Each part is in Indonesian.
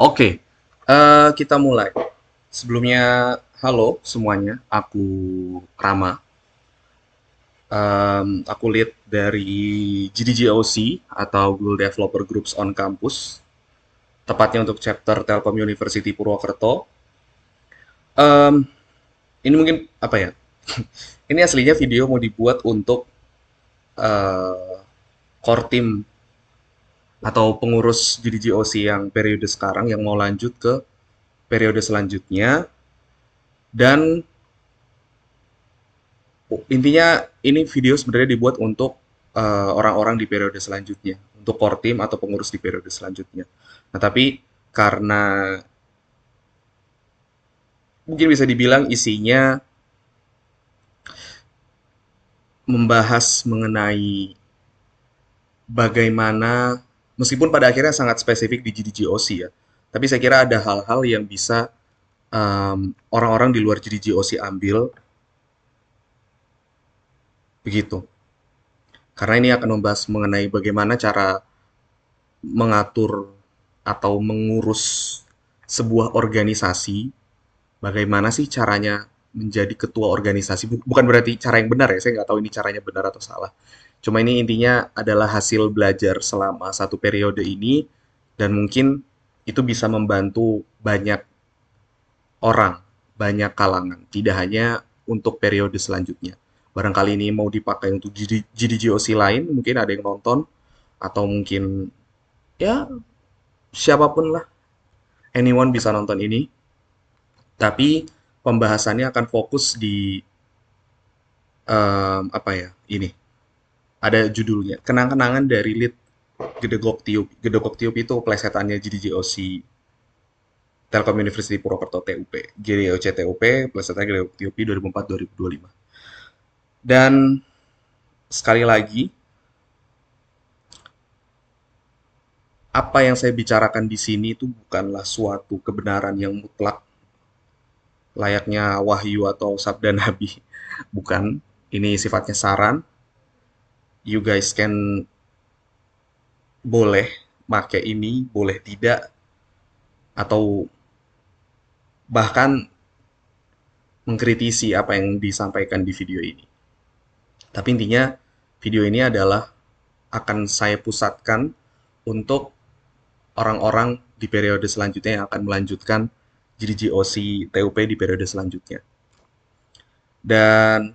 Oke, kita mulai. Sebelumnya, halo semuanya, aku Rama. Aku lead dari GDGOC atau Google Developer Groups on Campus, tepatnya untuk chapter Telkom University Purwokerto. Em, ini mungkin apa ya? Ini aslinya video mau dibuat untuk eh, core team atau pengurus GDGOC yang periode sekarang yang mau lanjut ke periode selanjutnya. Dan intinya ini video sebenarnya dibuat untuk orang-orang di periode selanjutnya, untuk core team atau pengurus di periode selanjutnya. Nah, tapi karena mungkin bisa dibilang isinya membahas mengenai bagaimana, meskipun pada akhirnya sangat spesifik di GDGOC ya, tapi saya kira ada hal-hal yang bisa orang-orang di luar GDGOC ambil begitu. Karena ini akan membahas mengenai bagaimana cara mengatur atau mengurus sebuah organisasi, bagaimana sih caranya menjadi ketua organisasi. Bukan berarti cara yang benar ya, saya nggak tahu ini caranya benar atau salah. Cuma ini intinya adalah hasil belajar selama satu periode ini, dan mungkin itu bisa membantu banyak orang, banyak kalangan, tidak hanya untuk periode selanjutnya. Barangkali ini mau dipakai untuk GDGOC lain, mungkin ada yang nonton, atau mungkin ya siapapun lah, anyone bisa nonton ini, tapi pembahasannya akan fokus di apa ya? Ini ada judulnya, kenang-kenangan dari lead Gedegok Tiup. Gedegok Tiup itu plesetannya GDGOC Telkom University Purwokerto TUP. GDOC TUP plesetannya Gedegok Tiup 2004-2025. Dan sekali lagi, apa yang saya bicarakan di sini itu bukanlah suatu kebenaran yang mutlak layaknya wahyu atau sabda nabi. Bukan, ini sifatnya saran. You guys can boleh pakai ini, boleh tidak, atau bahkan mengkritisi apa yang disampaikan di video ini. Tapi intinya video ini adalah akan saya pusatkan untuk orang-orang di periode selanjutnya yang akan melanjutkan jadi GOC TUP di periode selanjutnya. Dan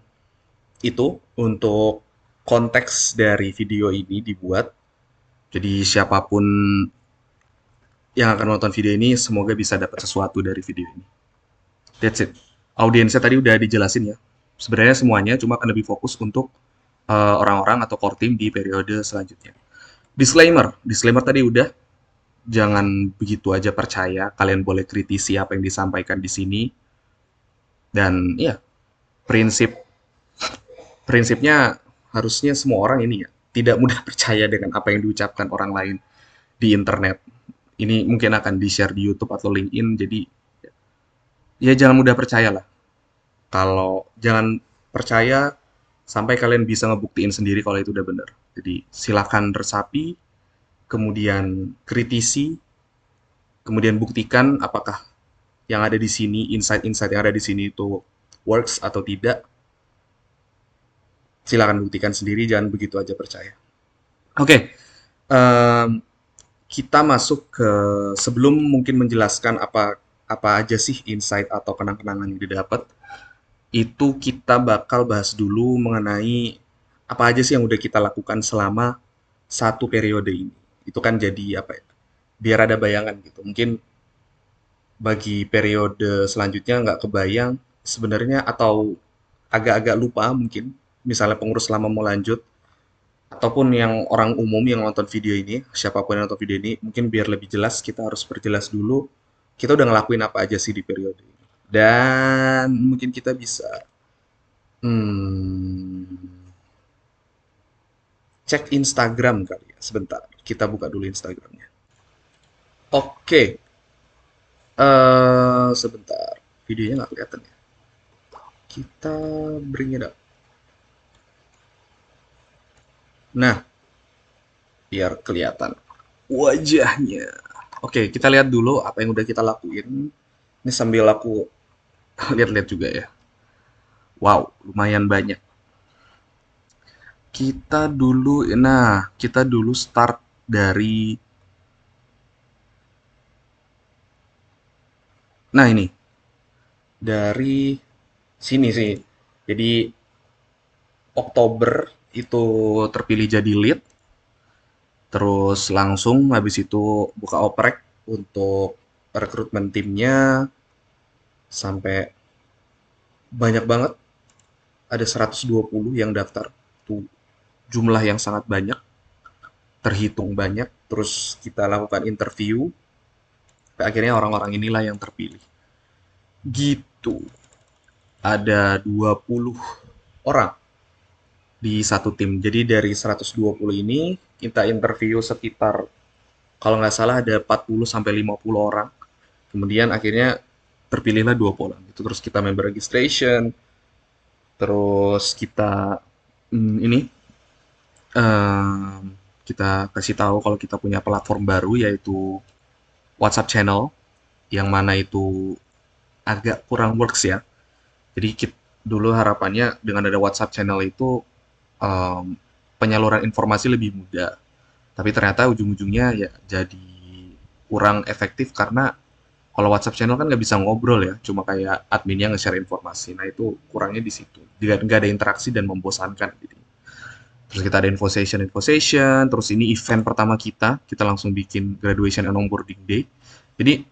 itu untuk konteks dari video ini dibuat. Jadi siapapun yang akan menonton video ini semoga bisa dapat sesuatu dari video ini. That's it. Audiensnya tadi udah dijelasin ya. Sebenarnya semuanya cuma akan lebih fokus untuk orang-orang atau core team di periode selanjutnya. Disclaimer tadi udah, jangan begitu aja percaya. Kalian boleh kritisi apa yang disampaikan di sini. Dan ya, prinsip prinsipnya harusnya semua orang ini ya tidak mudah percaya dengan apa yang diucapkan orang lain di internet. Ini mungkin akan di-share di YouTube atau LinkedIn, jadi ya jangan mudah percaya lah. Kalau jangan percaya sampai kalian bisa ngebuktiin sendiri kalau itu udah bener. Jadi silakan resapi, kemudian kritisi, kemudian buktikan apakah yang ada di sini, insight-insight yang ada di sini itu works atau tidak. Silakan buktikan sendiri, jangan begitu aja percaya. Oke, em, kita masuk ke sebelum mungkin menjelaskan apa apa aja sih insight atau kenang-kenangan yang didapat, itu kita bakal bahas dulu mengenai apa aja sih yang udah kita lakukan selama satu periode ini. Itu kan jadi apa ya? Biar ada bayangan gitu. Mungkin bagi periode selanjutnya nggak kebayang sebenarnya atau agak-agak lupa mungkin. Misalnya pengurus lama mau lanjut, ataupun yang orang umum yang nonton video ini, siapapun yang nonton video ini, mungkin biar lebih jelas kita harus perjelas dulu kita udah ngelakuin apa aja sih di periode ini. Dan mungkin kita bisa hmm, cek Instagram kali ya. Sebentar, kita buka dulu Instagramnya. Oke, sebentar. Videonya nggak kelihatan ya. Kita bring it up. Nah, biar kelihatan wajahnya. Oke, kita lihat dulu apa yang udah kita lakuin. Ini sambil aku lihat-lihat juga ya. Wow, lumayan banyak. Kita dulu start dari, nah ini, dari sini sih. Jadi Oktober itu terpilih jadi lead, terus langsung habis itu buka oprek untuk rekrutmen timnya sampai banyak banget, ada 120 yang daftar. Tuh jumlah yang sangat banyak, terhitung banyak. Terus kita lakukan interview, sampai akhirnya orang-orang inilah yang terpilih. Gitu. Ada 20 orang di satu tim. Jadi dari 120 ini kita interview sekitar, kalau nggak salah ada 40 sampai 50 orang. Kemudian akhirnya terpilihlah 20 orang. Itu terus kita member registration, terus kita ini em, kita kasih tahu kalau kita punya platform baru yaitu WhatsApp channel, yang mana itu agak kurang works ya. Jadi dulu harapannya dengan ada WhatsApp channel itu em, penyaluran informasi lebih mudah. Tapi ternyata ujung-ujungnya ya jadi kurang efektif karena kalau WhatsApp channel kan nggak bisa ngobrol ya, cuma kayak adminnya nge-share informasi. Nah itu kurangnya di situ. Nggak ada interaksi dan membosankan gitu. Terus kita ada info session, terus ini event pertama kita langsung bikin graduation and onboarding day. Jadi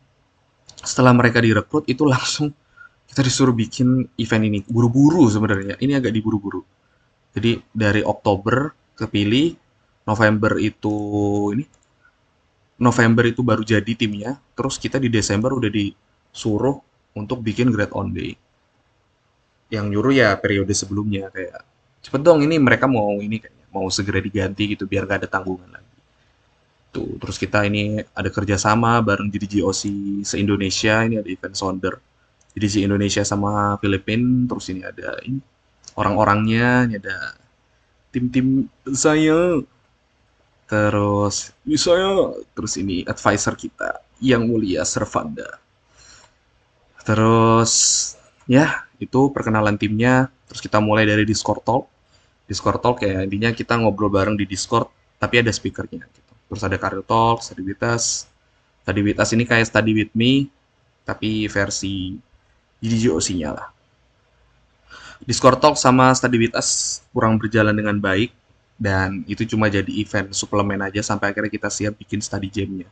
setelah mereka direkrut itu langsung kita disuruh bikin event ini. Buru-buru sebenarnya, ini agak diburu-buru. Jadi dari Oktober kepilih, November itu ini November itu baru jadi timnya, terus kita di Desember udah disuruh untuk bikin grad on day. Yang nyuruh ya periode sebelumnya kayak cepet dong ini mereka mau ini kayaknya mau segera diganti gitu biar gak ada tanggungan lagi. Tuh, terus kita ini ada kerjasama bareng GDGOC se-Indonesia, ini ada event sounder. GDG Indonesia sama Filipina, terus ini ada ini orang-orangnya, ini ada tim-tim saya, terus ini advisor kita yang mulia Servanda. Terus ya itu perkenalan timnya. Terus kita mulai dari Discord Talk. Discord Talk ya intinya kita ngobrol bareng di Discord, tapi ada speakernya. Gitu. Terus ada Career Talk, Study With Us. Study With Us ini kayak Study With Me, tapi versi GDGOC-nya lah. Discord Talk sama Study With Us kurang berjalan dengan baik, dan itu cuma jadi event suplemen aja sampai akhirnya kita siap bikin study jam-nya.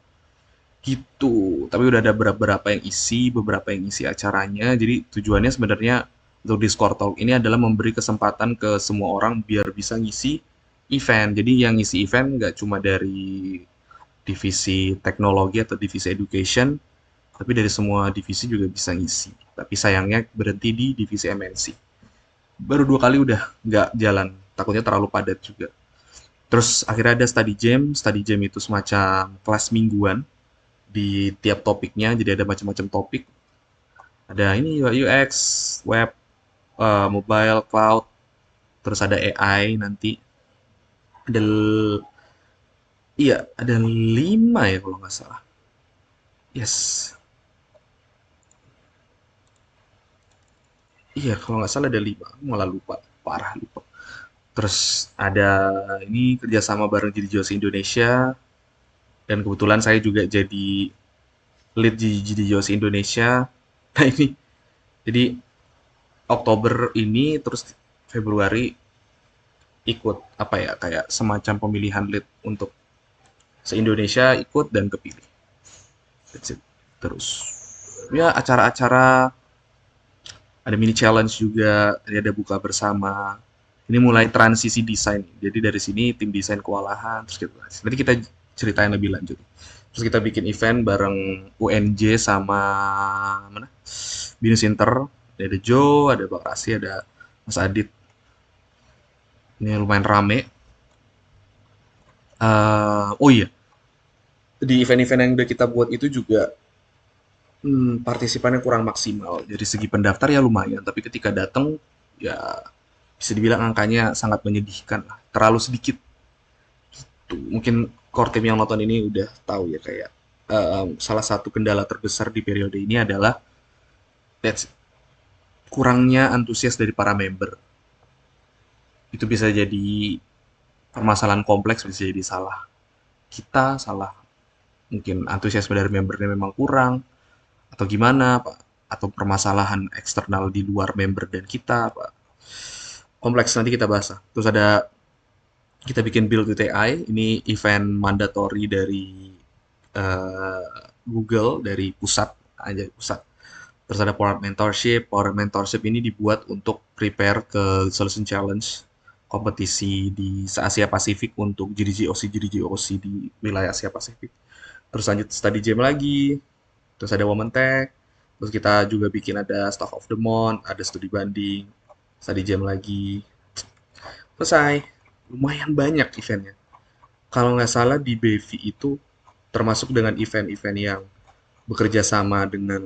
Gitu. Tapi udah ada beberapa yang isi acaranya. Jadi tujuannya sebenarnya untuk Discord Talk ini adalah memberi kesempatan ke semua orang biar bisa ngisi event. Jadi yang ngisi event nggak cuma dari divisi teknologi atau divisi education, tapi dari semua divisi juga bisa ngisi. Tapi sayangnya berhenti di divisi MNC. Baru 2 kali udah nggak jalan. Takutnya terlalu padat juga. Terus akhirnya ada study jam. Study jam itu semacam kelas mingguan di tiap topiknya, jadi ada macam-macam topik. Ada ini UI UX, web, mobile, cloud, terus ada AI nanti. Ada iya, ada 5 ya kalau nggak salah. Yes. Iya, kalau nggak salah ada 5. Malah lupa, parah lupa. Terus ada ini kerjasama bareng Jadi Josi Indonesia, dan kebetulan saya juga jadi lead di Jadi Josi Indonesia. Nah ini, jadi Oktober ini terus Februari ikut apa ya kayak semacam pemilihan lead untuk se-Indonesia ikut dan kepilih. That's it. Terus ya acara-acara, ada mini challenge juga, ada buka bersama. Ini mulai transisi desain. Jadi dari sini tim desain kewalahan terus kita. Nanti kita ceritain lebih lanjut. Terus kita bikin event bareng UNJ sama mana? Binus Inter. Ada Joe, ada Bang Rasi, ada Mas Adit. Ini lumayan rame. Oh iya, di event-event yang udah kita buat itu juga partisipannya kurang maksimal. Dari segi pendaftar ya lumayan, tapi ketika datang ya bisa dibilang angkanya sangat menyedihkan lah. Terlalu sedikit. Tuh, mungkin core team yang nonton ini udah tahu ya kayak salah satu kendala terbesar di periode ini adalah that's kurangnya antusias dari para member. Itu bisa jadi permasalahan kompleks, bisa jadi salah kita, salah mungkin antusiasme dari membernya memang kurang, atau gimana, Pak? Atau permasalahan eksternal di luar member dan kita, Pak? Kompleks, nanti kita bahas. Terus ada kita bikin Build with AI, ini event mandatory dari eh, Google, dari pusat aja, pusat. Terus ada Power Mentorship. Power Mentorship ini dibuat untuk prepare ke Solution Challenge, kompetisi di Asia Pasifik untuk GDGOC di wilayah Asia Pasifik. Terus lanjut study jam lagi, terus ada Women Tech, terus kita juga bikin ada Staff of the Month, ada studi banding, study jam lagi. Selesai. Lumayan banyak eventnya. Kalau nggak salah di BV itu termasuk dengan event-event yang bekerja sama dengan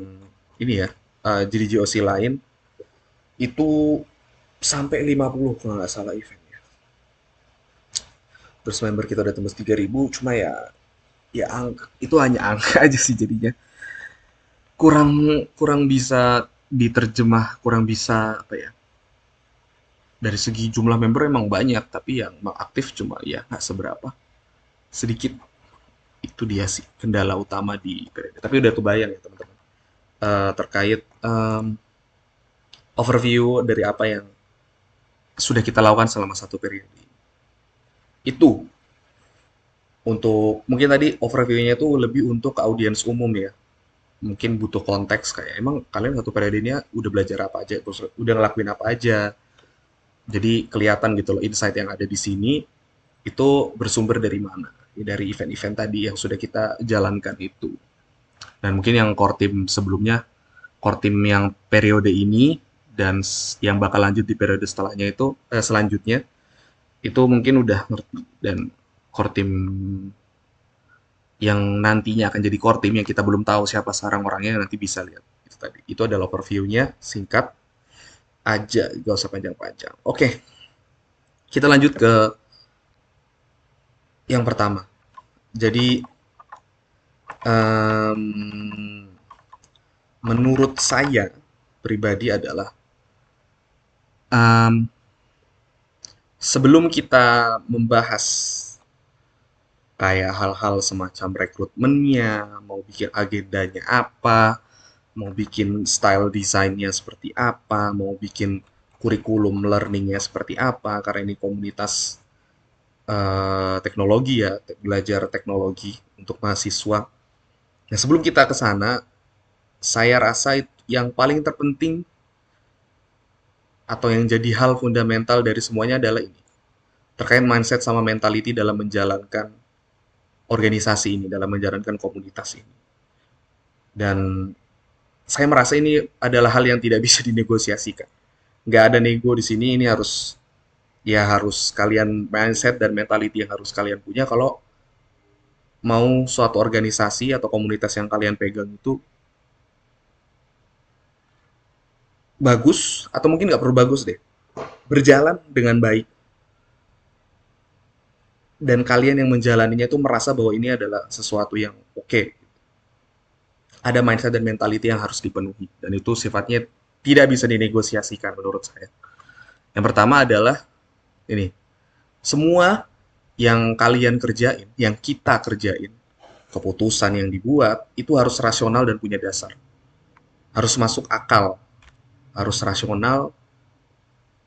ini ya, GDGOC lain, itu sampai 50 kalau nggak salah eventnya. Terus member kita udah tembus 3.000, cuma ya angka, itu hanya angka aja sih jadinya. Kurang kurang bisa diterjemah, kurang bisa apa ya, dari segi jumlah member emang banyak, tapi yang aktif cuma ya nggak seberapa, sedikit. Itu dia sih kendala utama di periode. Tapi udah kebayang ya teman-teman. Terkait overview dari apa yang sudah kita lakukan selama satu periode. Itu untuk mungkin tadi overview-nya itu lebih untuk ke audiens umum ya. Mungkin butuh konteks kayak emang kalian satu periode ini udah belajar apa aja, terus udah ngelakuin apa aja. Jadi kelihatan gitu loh insight yang ada di sini itu bersumber dari mana? Ya, dari event-event tadi yang sudah kita jalankan itu. Dan mungkin yang core team sebelumnya, core team yang periode ini dan yang bakal lanjut di periode setelahnya itu selanjutnya itu mungkin udah ngerti, dan core team yang nantinya akan jadi core team yang kita belum tahu siapa sekarang orangnya, nanti bisa lihat itu tadi. Itu adalah overview-nya singkat aja, gak usah panjang-panjang. Oke, kita lanjut ke yang pertama. Jadi em, menurut saya pribadi adalah em, sebelum kita membahas kayak hal-hal semacam rekrutmennya, mau bikin agendanya apa, mau bikin style desainnya seperti apa, mau bikin kurikulum learningnya seperti apa, karena ini komunitas teknologi ya, belajar teknologi untuk mahasiswa. Nah, sebelum kita ke sana, saya rasa yang paling terpenting atau yang jadi hal fundamental dari semuanya adalah ini, terkait mindset sama mentality dalam menjalankan organisasi ini, dalam menjalankan komunitas ini. Dan saya merasa ini adalah hal yang tidak bisa dinegosiasikan. Nggak ada nego di sini, ini harus ya harus kalian mindset dan mentality yang harus kalian punya kalau mau suatu organisasi atau komunitas yang kalian pegang itu bagus, atau mungkin nggak perlu bagus deh, berjalan dengan baik, dan kalian yang menjalaninya itu merasa bahwa ini adalah sesuatu yang oke. Ada mindset dan mentality yang harus dipenuhi, dan itu sifatnya tidak bisa dinegosiasikan menurut saya. Yang pertama adalah ini, semua yang kalian kerjain, yang kita kerjain, keputusan yang dibuat itu harus rasional dan punya dasar, harus masuk akal, harus rasional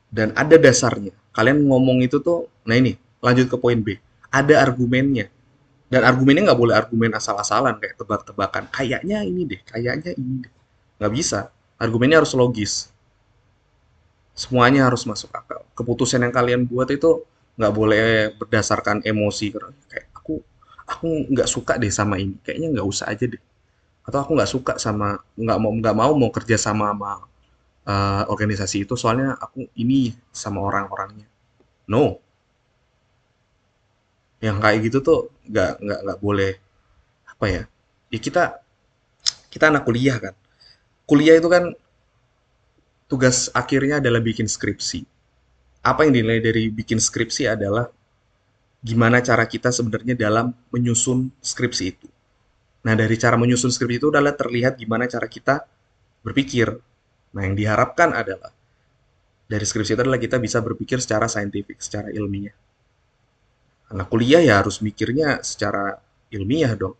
dan ada dasarnya. Kalian ngomong itu tuh, nah ini lanjut ke poin B, ada argumennya. Dan argumennya nggak boleh argumen asal-asalan kayak tebak-tebakan. Kayaknya ini deh. Nggak bisa. Argumennya harus logis. Semuanya harus masuk akal. Keputusan yang kalian buat itu nggak boleh berdasarkan emosi. Kayak aku nggak suka deh sama ini. Kayaknya nggak usah aja deh. Atau aku nggak suka sama nggak mau kerja sama organisasi itu soalnya aku ini sama orang-orangnya. No, yang kayak gitu tuh nggak boleh apa ya? Ya kita kita anak kuliah kan. Kuliah itu kan tugas akhirnya adalah bikin skripsi. Apa yang dinilai dari bikin skripsi adalah gimana cara kita sebenarnya dalam menyusun skripsi itu. Nah, dari cara menyusun skrip itu adalah terlihat gimana cara kita berpikir. Nah, yang diharapkan adalah dari skripsi itu adalah kita bisa berpikir secara saintifik, secara ilmiah. Anak kuliah ya harus mikirnya secara ilmiah dong.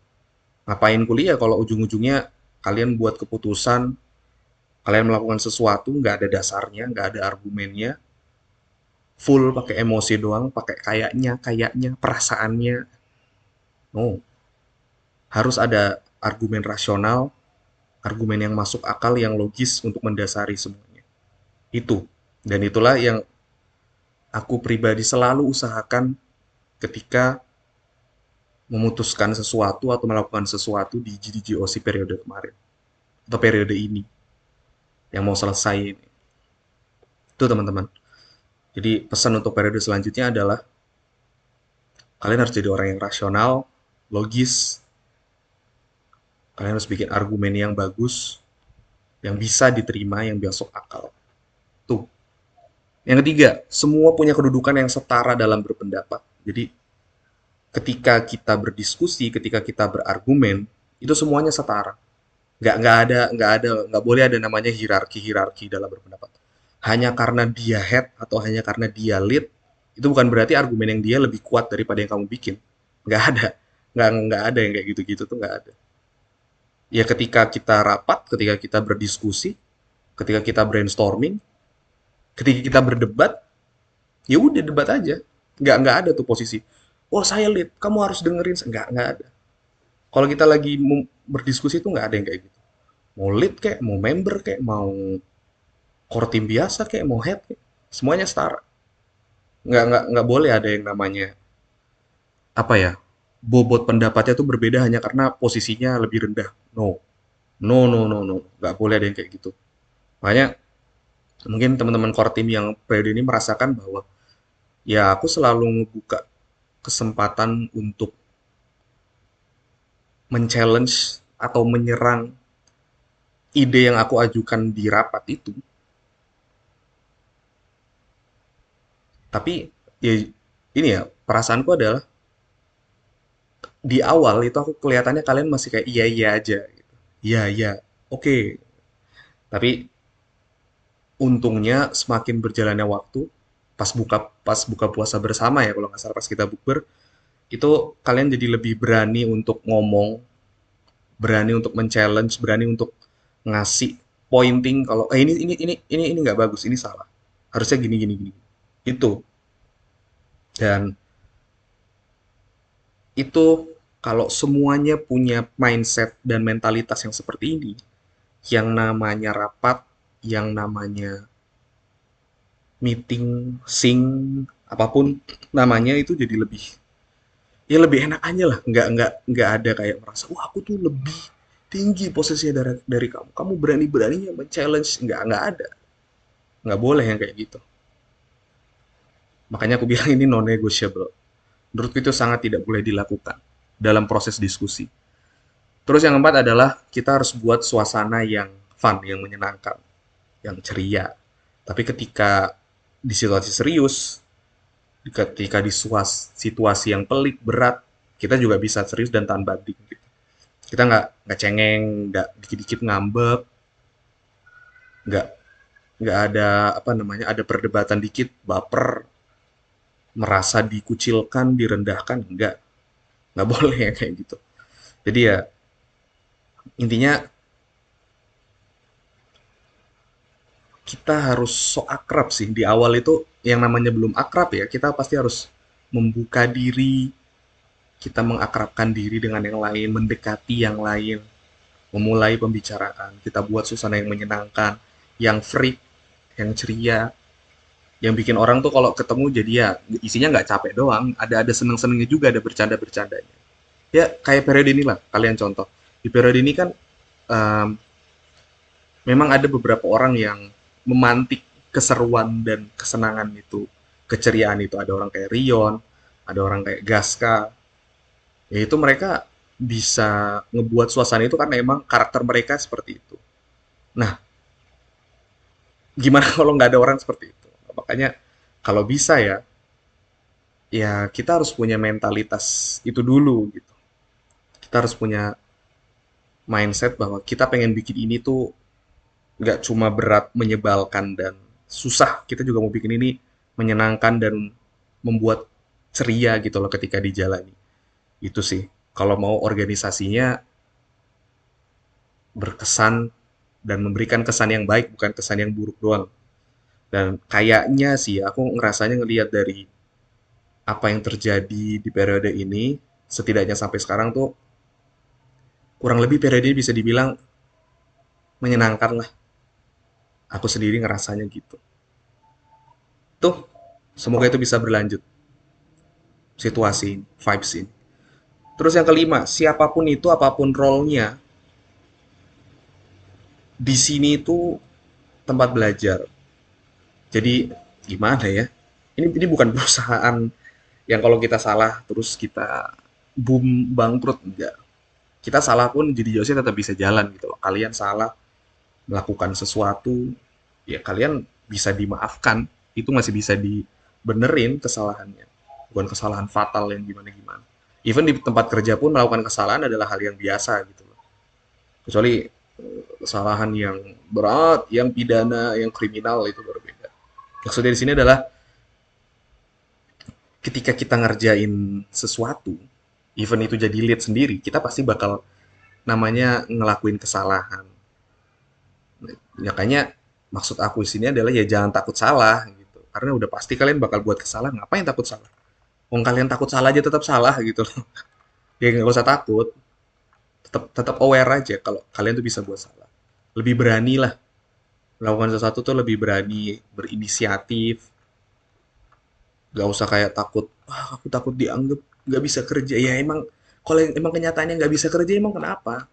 Ngapain kuliah kalau ujung-ujungnya kalian buat keputusan, kalian melakukan sesuatu nggak ada dasarnya, nggak ada argumennya, full pakai emosi doang, pakai kayaknya, perasaannya. No, harus ada argumen rasional, argumen yang masuk akal, yang logis untuk mendasari semuanya. Itu. Dan itulah yang aku pribadi selalu usahakan ketika memutuskan sesuatu atau melakukan sesuatu di GDGOC periode kemarin atau periode ini yang mau selesai ini. Itu teman-teman. Jadi pesan untuk periode selanjutnya adalah kalian harus jadi orang yang rasional, logis, kalian harus bikin argumen yang bagus, yang bisa diterima, yang masuk akal. Tuh. Yang ketiga, semua punya kedudukan yang setara dalam berpendapat. Jadi ketika kita berdiskusi, ketika kita berargumen, itu semuanya setara. Nggak boleh ada namanya hierarki dalam berpendapat. Hanya karena dia head atau hanya karena dia lead, itu bukan berarti argumen yang dia lebih kuat daripada yang kamu bikin. Nggak ada. Nggak ada yang kayak gitu-gitu tuh nggak ada. Ya ketika kita rapat, ketika kita berdiskusi, ketika kita brainstorming, ketika kita berdebat, ya udah debat aja. Nggak ada tuh posisi. Oh saya lead, kamu harus dengerin. Nggak ada. Kalau kita lagi berdiskusi tuh nggak ada yang kayak gitu. Mau lead kayak, mau member kayak, mau core team biasa kayak, mau head kayak, semuanya setara. Nggak boleh ada yang namanya apa ya, bobot pendapatnya tuh berbeda hanya karena posisinya lebih rendah. No, no. Nggak boleh ada yang kayak gitu. Makanya mungkin teman-teman core team yang periode ini merasakan bahwa ya aku selalu ngebuka kesempatan untuk men-challenge atau menyerang ide yang aku ajukan di rapat itu. Tapi ya ini ya, perasaanku adalah di awal itu aku kelihatannya kalian masih kayak iya iya aja gitu. Iya iya, oke. Tapi untungnya semakin berjalannya waktu, pas buka puasa bersama ya kalau nggak salah pas kita bukber, itu kalian jadi lebih berani untuk ngomong, berani untuk men-challenge, berani untuk ngasih pointing kalau ini nggak bagus, ini salah. Harusnya gini gini gini. Itu. Dan itu kalau semuanya punya mindset dan mentalitas yang seperti ini, yang namanya rapat, yang namanya meeting, sing, apapun namanya itu jadi lebih ya lebih enak aja lah. Nggak ada kayak merasa wah aku tuh lebih tinggi posisinya dari kamu. Kamu berani-beraninya men-challenge. Nggak ada. Nggak boleh yang kayak gitu. Makanya aku bilang ini non-negotiable. Menurutku itu sangat tidak boleh dilakukan dalam proses diskusi. Terus yang keempat adalah kita harus buat suasana yang fun, yang menyenangkan, yang ceria. Tapi ketika di situasi serius, ketika di situasi yang pelik, berat, kita juga bisa serius dan tahan banting. Gitu. Kita nggak cengeng, nggak dikit-dikit ngambek, nggak nggak ada apa namanya, ada perdebatan dikit, baper, merasa dikucilkan, direndahkan, nggak boleh ya kayak gitu. Jadi ya intinya kita harus so akrab sih di awal itu yang namanya belum akrab ya kita pasti harus membuka diri kita mengakrabkan diri dengan yang lain mendekati yang lain memulai pembicaraan kita buat suasana yang menyenangkan yang free yang ceria yang bikin orang tuh kalau ketemu jadi ya isinya nggak capek doang ada seneng-senengnya juga ada bercanda-bercandanya ya kayak periode inilah kalian contoh di periode ini kan em, memang ada beberapa orang yang memantik keseruan dan kesenangan itu, keceriaan itu. Ada orang kayak Rion, ada orang kayak Gaska. Yaitu mereka bisa ngebuat suasana itu karena emang karakter mereka seperti itu. Nah, gimana kalau nggak ada orang seperti itu? Makanya kalau bisa ya, ya kita harus punya mentalitas itu dulu gitu. Kita harus punya mindset bahwa kita pengen bikin ini tuh nggak cuma berat, menyebalkan, dan susah. Kita juga mau bikin ini menyenangkan dan membuat ceria gitu loh ketika dijalani. Itu sih. Kalau mau organisasinya berkesan dan memberikan kesan yang baik, bukan kesan yang buruk doang. Dan kayaknya sih, aku ngerasanya ngelihat dari apa yang terjadi di periode ini, setidaknya sampai sekarang tuh, kurang lebih periode ini bisa dibilang menyenangkan lah. Aku sendiri ngerasanya gitu. Tuh, semoga itu bisa berlanjut, situasi, vibes ini. Terus yang kelima, siapapun itu, apapun role-nya, di sini itu tempat belajar. Jadi, gimana ya? Ini bukan perusahaan yang kalau kita salah terus kita boom bangkrut, enggak. Kita salah pun jadi Josie tetap bisa jalan gitu loh. Kalian salah melakukan sesuatu, ya kalian bisa dimaafkan. Itu masih bisa dibenerin kesalahannya. Bukan kesalahan fatal yang gimana-gimana. Even di tempat kerja pun melakukan kesalahan adalah hal yang biasa gitu loh. Kecuali kesalahan yang berat, yang pidana, yang kriminal itu berbeda. Maksudnya di sini adalah ketika kita ngerjain sesuatu, even itu jadi lead sendiri, kita pasti bakal namanya ngelakuin kesalahan. Makanya maksud aku di sini adalah ya jangan takut salah gitu. Karena udah pasti kalian bakal buat kesalahan. Ngapain takut salah? Wong kalian takut salah aja tetap salah gitu loh. Ya nggak usah takut. Tetap tetap aware aja kalau kalian tuh bisa buat salah. Lebih berani lah melakukan sesuatu tuh lebih berani berinisiatif. Gak usah kayak takut. Wah, aku takut dianggap nggak bisa kerja. Ya emang kalau emang kenyataannya nggak bisa kerja emang kenapa?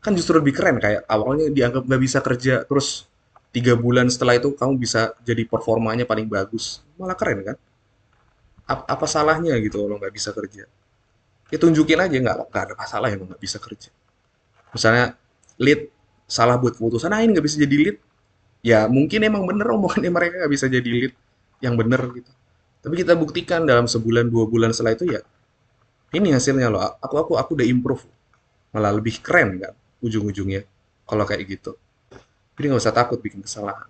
Kan justru lebih keren kayak awalnya dianggap nggak bisa kerja, terus 3 bulan setelah itu kamu bisa jadi performanya paling bagus. Malah keren kan? Apa salahnya gitu kalau nggak bisa kerja? Ya tunjukin aja nggak ada masalah emang nggak bisa kerja. Misalnya lead salah buat keputusan, ini nggak bisa jadi lead. Ya mungkin emang bener omongannya mereka nggak bisa jadi lead yang bener gitu. Tapi kita buktikan dalam sebulan 2 bulan setelah itu ya ini hasilnya loh. Aku udah improve, malah lebih keren kan ujung-ujungnya kalau kayak gitu. Jadi nggak usah takut bikin kesalahan.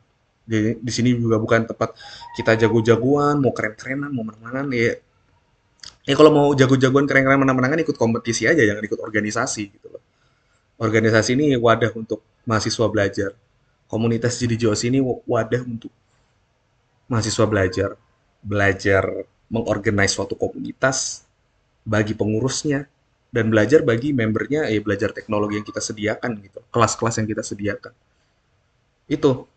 Di sini juga bukan tempat kita jago-jagoan, mau keren-kerenan, mau menang-menangan. Ya kalau mau jago-jagoan, keren-keren, menang-menangan, ikut kompetisi aja, jangan ikut organisasi gitu loh. Organisasi ini wadah untuk mahasiswa belajar. Komunitas jadi JOS ini wadah untuk mahasiswa belajar. Belajar mengorganize suatu komunitas bagi pengurusnya, dan belajar bagi membernya, ya belajar teknologi yang kita sediakan gitu, kelas-kelas yang kita sediakan. Itu,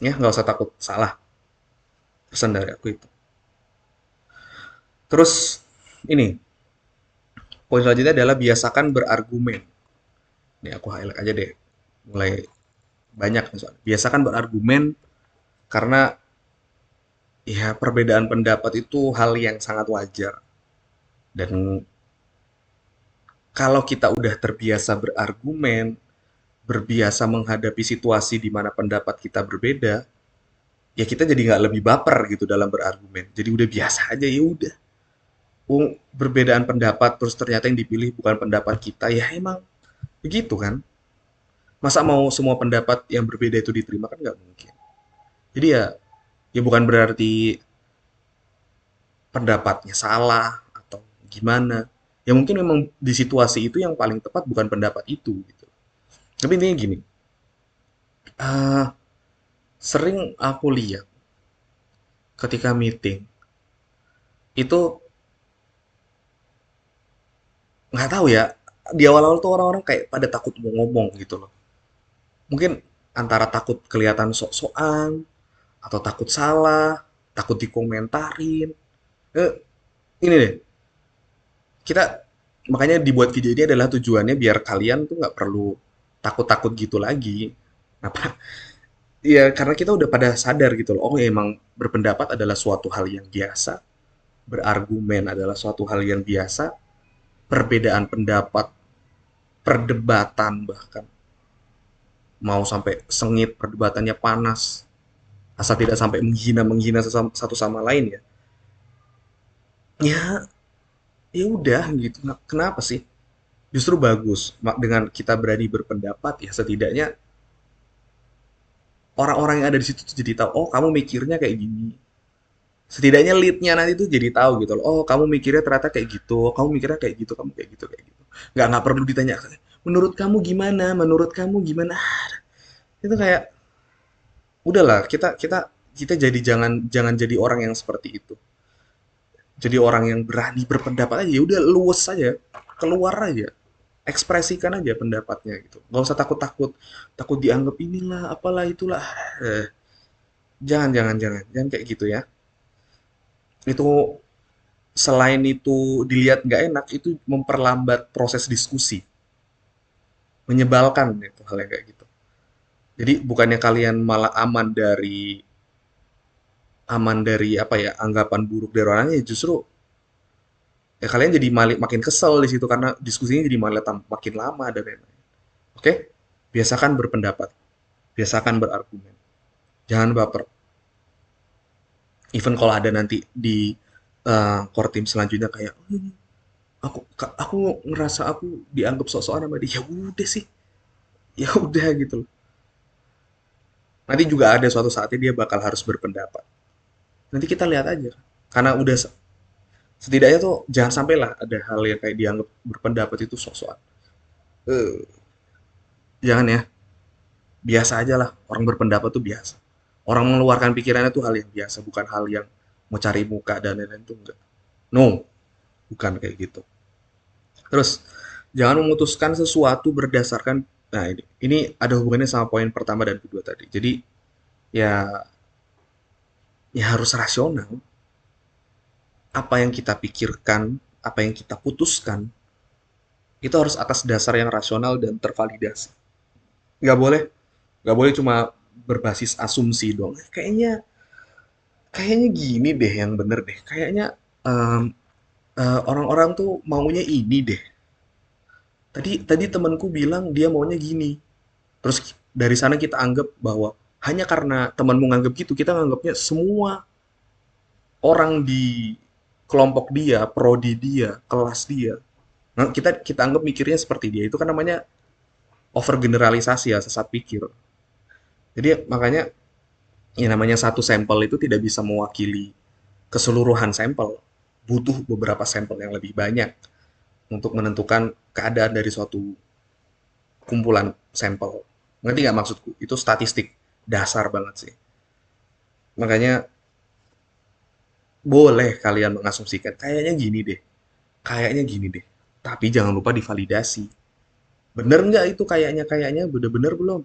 ya nggak usah takut salah, pesan dari aku itu. Terus ini, poin selanjutnya adalah biasakan berargumen. Ini aku highlight aja deh, mulai banyak nih soalnya. Biasakan berargumen karena ya perbedaan pendapat itu hal yang sangat wajar. Dan kalau kita udah terbiasa berargumen, berbiasa menghadapi situasi di mana pendapat kita berbeda, ya kita jadi nggak lebih baper gitu dalam berargumen. Jadi udah biasa aja, ya udah. Berbedaan pendapat terus ternyata yang dipilih bukan pendapat kita, ya emang begitu kan. Masa mau semua pendapat yang berbeda itu diterima, kan nggak mungkin. Jadi ya bukan berarti pendapatnya salah atau gimana. Ya mungkin memang di situasi itu yang paling tepat bukan pendapat itu gitu. Tapi intinya gini, eh, sering aku lihat ketika meeting itu nggak tahu ya, di awal-awal tuh orang-orang kayak pada takut mau ngomong gitu loh. Mungkin antara takut kelihatan sok-sokan atau takut salah, takut dikomentarin. Eh, ini deh, kita makanya dibuat video ini adalah tujuannya biar kalian tuh nggak perlu takut-takut gitu lagi. Apa? Ya karena kita udah pada sadar gitu loh. Oh ya, emang berpendapat adalah suatu hal yang biasa, berargumen adalah suatu hal yang biasa, perbedaan pendapat, perdebatan bahkan mau sampai sengit, perdebatannya panas, asal tidak sampai menghina-menghina satu sama lain ya. Ya, ya udah gitu. Kenapa sih? Justru bagus dengan kita berani berpendapat ya setidaknya orang-orang yang ada di situ tuh jadi tahu, oh kamu mikirnya kayak gini. Setidaknya leadnya nanti tuh jadi tahu gitu loh. Oh kamu mikirnya ternyata kayak gitu, kamu mikirnya kayak gitu, kamu kayak gitu kayak gitu. Nggak perlu ditanya. Menurut kamu gimana? Menurut kamu gimana? Itu kayak udahlah kita kita kita jadi jangan jangan jadi orang yang seperti itu. Jadi orang yang berani berpendapat aja. Ya udah luwes aja, keluar aja, ekspresikan aja pendapatnya gitu. Nggak usah takut-takut, takut dianggap inilah, apalah itulah. Eh, jangan kayak gitu ya. Itu selain itu dilihat nggak enak, itu memperlambat proses diskusi, menyebalkan itu hal yang kayak gitu. Jadi bukannya kalian malah aman dari apa ya anggapan buruk dari orangnya, justru ya kalian jadi makin kesel di situ karena diskusinya jadi malah makin lama dan lain-lain. Oke, biasakan berpendapat, biasakan berargumen, jangan baper. Even kalau ada nanti di core team selanjutnya kayak aku ngerasa aku dianggap sok-sokan sama dia, ya udah sih, ya udah gitu loh. Nanti juga ada suatu saatnya dia bakal harus berpendapat. Nanti kita lihat aja. Karena udah setidaknya tuh jangan sampailah ada hal yang kayak dianggap berpendapat itu sok-sokan. Eh, jangan ya. Biasa aja lah. Orang berpendapat tuh biasa. Orang mengeluarkan pikirannya tuh hal yang biasa, bukan hal yang mau cari muka dan lain-lain tuh enggak. No, bukan kayak gitu. Terus jangan memutuskan sesuatu berdasarkan nah ini ada hubungannya sama poin pertama dan kedua tadi. Jadi ya ya harus rasional. Apa yang kita pikirkan, apa yang kita putuskan, itu harus atas dasar yang rasional dan tervalidasi. Nggak boleh, nggak boleh cuma berbasis asumsi dong. Kayaknya, kayaknya gini deh yang bener deh. Kayaknya em, orang-orang tuh maunya ini deh. Tadi tadi temanku bilang dia maunya gini. Terus dari sana kita anggap bahwa hanya karena temanmu nganggap gitu, kita nganggapnya semua orang di kelompok dia, prodi dia, kelas dia. Nah, kita kita anggap mikirnya seperti dia. Itu kan namanya overgeneralisasi ya, sesat pikir. Jadi makanya ya namanya satu sampel itu tidak bisa mewakili keseluruhan sampel. Butuh beberapa sampel yang lebih banyak untuk menentukan keadaan dari suatu kumpulan sampel. Ngerti nggak maksudku? Itu statistik dasar banget sih. Makanya boleh kalian mengasumsikan kayaknya gini deh. Tapi jangan lupa divalidasi. Bener nggak itu kayaknya udah bener belum?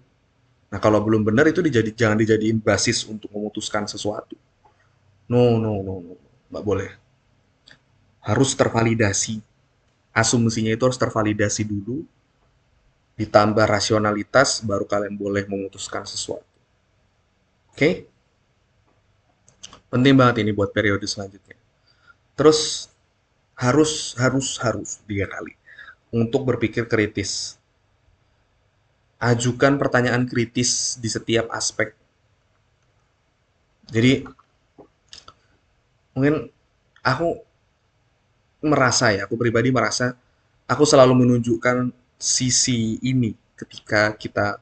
Nah, kalau belum benar itu jangan dijadiin basis untuk memutuskan sesuatu. No, no, no, no. Nggak boleh. Harus tervalidasi. Asumsinya itu harus tervalidasi dulu, ditambah rasionalitas, baru kalian boleh memutuskan sesuatu. Oke? Okay? Penting banget ini buat periode selanjutnya. Terus harus 3 kali untuk berpikir kritis. Ajukan pertanyaan kritis di setiap aspek. Jadi mungkin aku aku pribadi merasa, aku selalu menunjukkan sisi ini ketika kita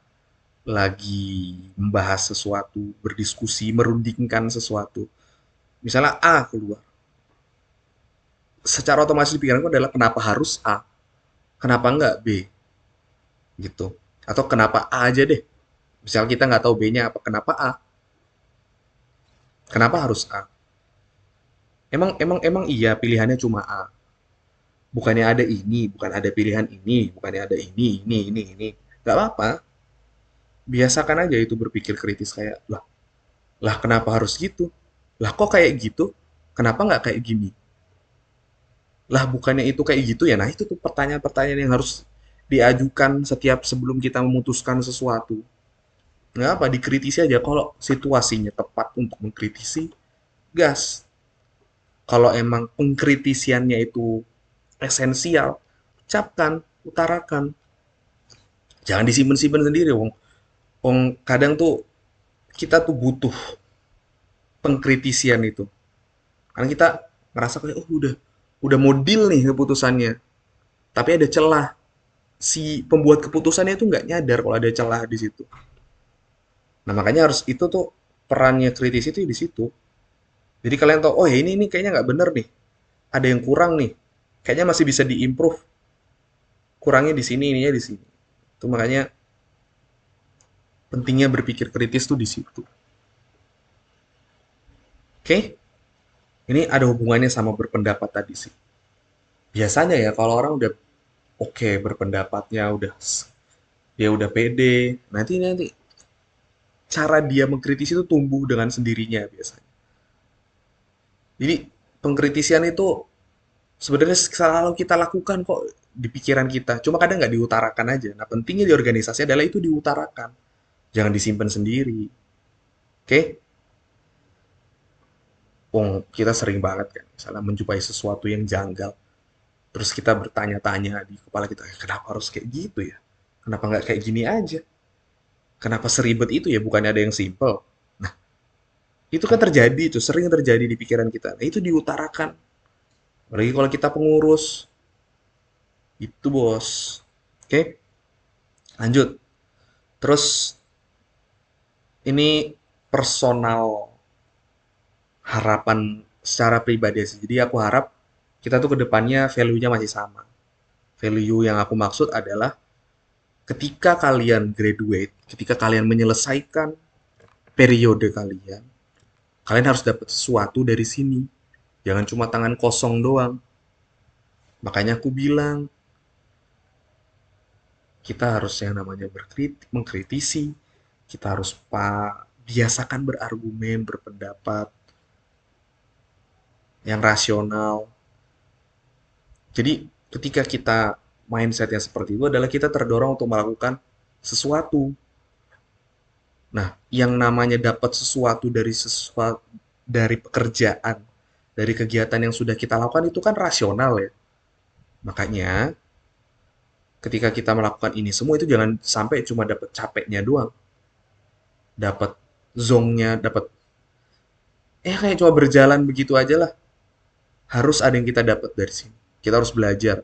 lagi membahas sesuatu, berdiskusi, merundingkan sesuatu. Misalnya A keluar, secara otomatis di pikiranku adalah kenapa harus A, kenapa enggak B, gitu. Atau kenapa A aja deh. Misal kita nggak tahu B-nya apa, kenapa A? Kenapa harus A? Emang iya pilihannya cuma A. Bukannya ada ini, bukan ada pilihan ini, bukannya ada ini. Gak apa-apa. Biasakan aja itu berpikir kritis kayak, lah kenapa harus gitu? Lah kok kayak gitu? Kenapa nggak kayak gini? Lah bukannya itu kayak gitu ya? Nah itu tuh pertanyaan-pertanyaan yang harus diajukan setiap sebelum kita memutuskan sesuatu. Nggak apa, dikritisi aja. Kalau situasinya tepat untuk mengkritisi, gas. Kalau emang pengkritisiannya itu esensial, ucapkan, utarakan. Jangan disimpan-simpan sendiri, wong. Wong kadang tuh kita tuh butuh pengkritisian itu. Karena kita ngerasa kayak, oh udah mau deal nih keputusannya. Tapi ada celah. si pembuat keputusannya itu nggak nyadar kalau ada celah di situ. Nah, makanya harus itu tuh perannya kritis itu di situ. Jadi kalian tahu, oh ya ini kayaknya nggak bener nih. Ada yang kurang nih. Kayaknya masih bisa diimprove. Kurangnya di sini, ininya di sini. Itu makanya pentingnya berpikir kritis tuh di situ. Oke? Ini ada hubungannya sama berpendapat tadi sih. Biasanya ya kalau orang udah oke berpendapatnya udah dia udah pede, nanti nanti cara dia mengkritisi itu tumbuh dengan sendirinya biasanya. Jadi pengkritisian itu sebenarnya selalu kita lakukan kok di pikiran kita. Cuma kadang nggak diutarakan aja. Nah pentingnya di organisasi adalah itu diutarakan. Jangan disimpan sendiri. Oke? Wong kita sering banget kan, misalnya menjumpai sesuatu yang janggal. Terus kita bertanya-tanya di kepala kita, kenapa harus kayak gitu ya? Kenapa nggak kayak gini aja? Kenapa seribet itu ya? Bukannya ada yang simple. Nah, itu kan terjadi, itu sering terjadi di pikiran kita. Nah, itu diutarakan. Apalagi kalau kita pengurus, itu bos. Oke, lanjut. Terus ini personal harapan secara pribadi sih. Jadi aku harap kita tuh ke depannya value-nya masih sama. Value yang aku maksud adalah ketika kalian graduate, ketika kalian menyelesaikan periode kalian, kalian harus dapat sesuatu dari sini. Jangan cuma tangan kosong doang. Makanya aku bilang, kita harus yang namanya mengkritisi, kita harus biasakan berargumen, berpendapat yang rasional. Jadi ketika kita mindset yang seperti itu adalah kita terdorong untuk melakukan sesuatu. Nah, yang namanya dapat sesuatu dari pekerjaan, dari kegiatan yang sudah kita lakukan itu kan rasional ya. Makanya ketika kita melakukan ini semua itu jangan sampai cuma dapat capeknya doang, dapat zongnya, dapat kayak cuma berjalan begitu aja lah. Harus ada yang kita dapat dari sini. Kita harus belajar.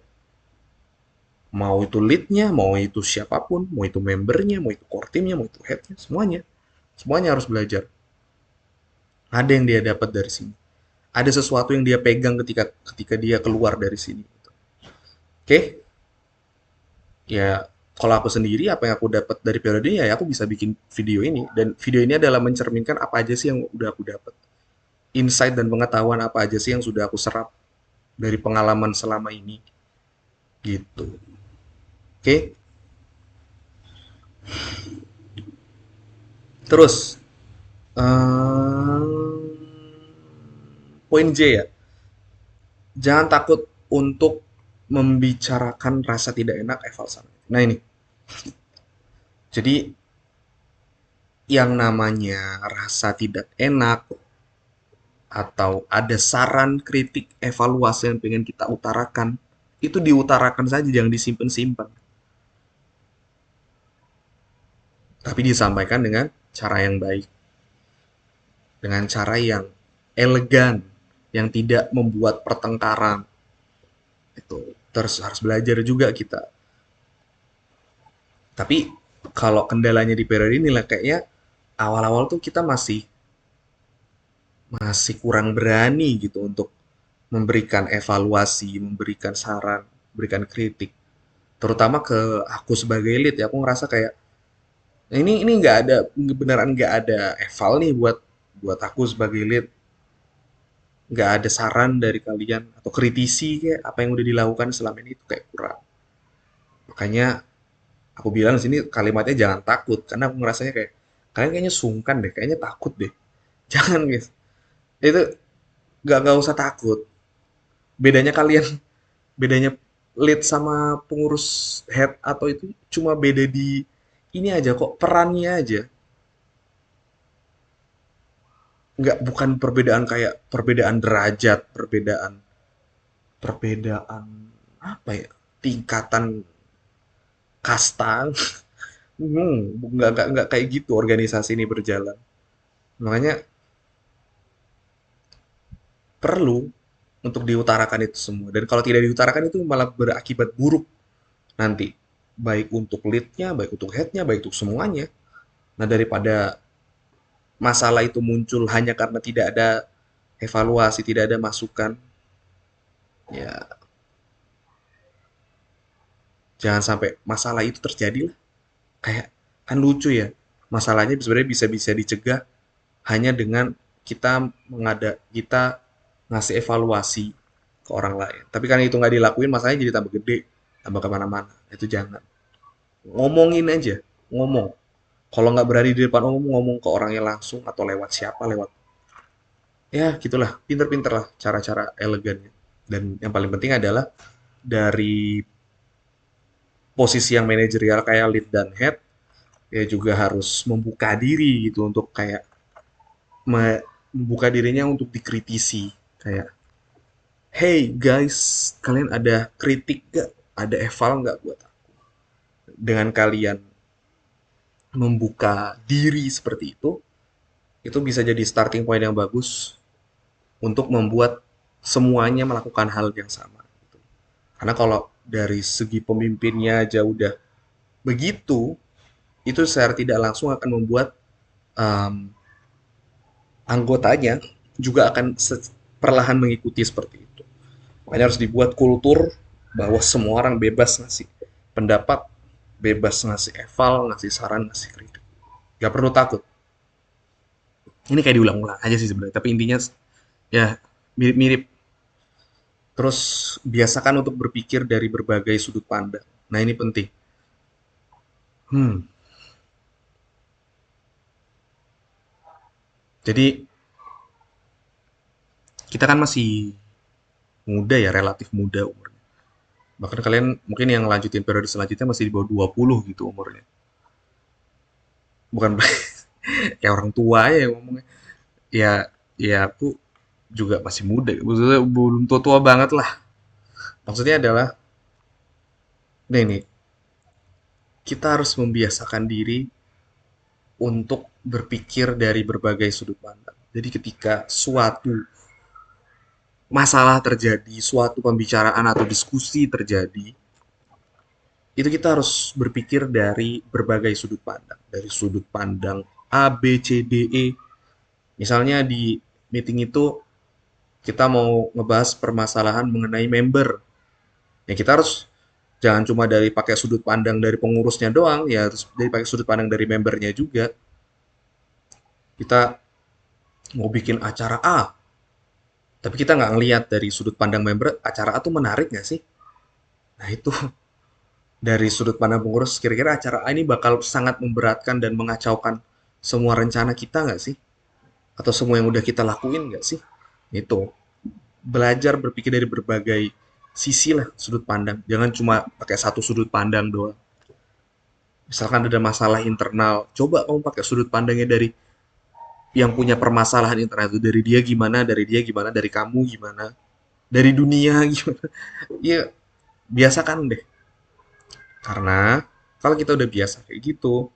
Mau itu leadnya, mau itu siapapun, mau itu membernya, mau itu core teamnya, mau itu headnya, semuanya. Semuanya harus belajar. Ada yang dia dapat dari sini. Ada sesuatu yang dia pegang ketika ketika dia keluar dari sini. Oke, ya kalau aku sendiri apa yang aku dapat dari periode ini ya aku bisa bikin video ini dan video ini adalah mencerminkan apa aja sih yang udah aku dapat. Insight dan pengetahuan apa aja sih yang sudah aku serap dari pengalaman selama ini gitu. Oke. Terus poin J ya. Jangan takut untuk membicarakan rasa tidak enak eval sana. Nah ini. Jadi yang namanya rasa tidak enak atau ada saran, kritik, evaluasi yang pengen kita utarakan, itu diutarakan saja, jangan disimpan-simpan. Tapi disampaikan dengan cara yang baik, dengan cara yang elegan, yang tidak membuat pertengkaran. Itu terus harus belajar juga kita. Tapi kalau kendalanya di periode ini lah kayaknya awal-awal tuh kita masih masih kurang berani gitu untuk memberikan evaluasi, memberikan saran, memberikan kritik. Terutama ke aku sebagai lead ya, aku ngerasa kayak ini nggak ada beneran nggak ada eval nih buat buat aku sebagai lead, nggak ada saran dari kalian atau kritisi kayak apa yang udah dilakukan selama ini itu kayak kurang. Makanya aku bilang di sini kalimatnya jangan takut karena aku ngerasanya kayak kalian kayaknya sungkan deh, kayaknya takut deh. Jangan guys, itu nggak usah takut. Bedanya kalian, bedanya lead sama pengurus head atau itu cuma beda di ini aja kok perannya aja. Nggak bukan perbedaan kayak perbedaan derajat, perbedaan perbedaan apa ya? Tingkatan kasta. Nggak kayak gitu organisasi ini berjalan. Makanya perlu untuk diutarakan itu semua. Dan kalau tidak diutarakan itu malah berakibat buruk nanti. baik untuk lead-nya, baik untuk head-nya, baik untuk semuanya. Nah, daripada masalah itu muncul hanya karena tidak ada evaluasi, tidak ada masukan, ya jangan sampai masalah itu terjadi lah. Kayak kan lucu ya, masalahnya sebenarnya bisa-bisa dicegah hanya dengan kita ngasih evaluasi ke orang lain. Tapi kan itu nggak dilakuin, masalahnya jadi tambah gede, tambah kemana-mana. Itu jangan. Ngomongin aja, ngomong. Kalau nggak berani di depan umum, ngomong ke orangnya langsung atau lewat siapa, lewat ya gitulah, pinter-pinter lah cara-cara elegannya. Dan yang paling penting adalah dari posisi yang manajerial kayak lead dan head, ya juga harus membuka diri gitu untuk kayak membuka dirinya untuk dikritisi. Kayak, hey guys, kalian ada kritik gak? Ada eval nggak buat aku? Dengan kalian membuka diri seperti itu bisa jadi starting point yang bagus untuk membuat semuanya melakukan hal yang sama. Gitu. Karena kalau dari segi pemimpinnya aja udah begitu, itu secara tidak langsung akan membuat um, anggotanya juga akan perlahan mengikuti seperti itu. Makanya harus dibuat kultur bahwa semua orang bebas ngasih pendapat, bebas ngasih eval, ngasih saran, ngasih kritik. Gak perlu takut. Ini kayak diulang-ulang aja sih sebenarnya. Tapi intinya ya mirip-mirip. Terus biasakan untuk berpikir dari berbagai sudut pandang. Nah ini penting. Hmm. Jadi kita kan masih muda ya, relatif muda umurnya. Bahkan kalian mungkin yang lanjutin periode selanjutnya masih di bawah 20 gitu umurnya. Bukan kayak orang tua ya ngomongnya. Ya, ya aku juga masih muda. Maksudnya belum tua-tua banget lah. Maksudnya adalah, nih, kita harus membiasakan diri untuk berpikir dari berbagai sudut pandang. Jadi ketika suatu masalah terjadi, suatu pembicaraan atau diskusi terjadi, itu kita harus berpikir dari berbagai sudut pandang. Dari sudut pandang A, B, C, D, E. Misalnya di meeting itu kita mau ngebahas permasalahan mengenai member. Ya kita harus jangan cuma dari pakai sudut pandang dari pengurusnya doang, ya harus dari pakai sudut pandang dari membernya juga. Kita mau bikin acara A, tapi kita nggak ngelihat dari sudut pandang member, acara A tuh menarik nggak sih? Nah itu dari sudut pandang pengurus, kira-kira acara A ini bakal sangat memberatkan dan mengacaukan semua rencana kita nggak sih? Atau semua yang udah kita lakuin nggak sih? Itu belajar berpikir dari berbagai sisi lah sudut pandang. Jangan cuma pakai satu sudut pandang doang. Misalkan ada masalah internal, coba kamu pakai sudut pandangnya dari yang punya permasalahan internal itu, dari dia gimana, dari dia gimana, dari kamu gimana, dari dunia gimana. Iya, biasakan deh. Karena kalau kita udah biasa kayak gitu,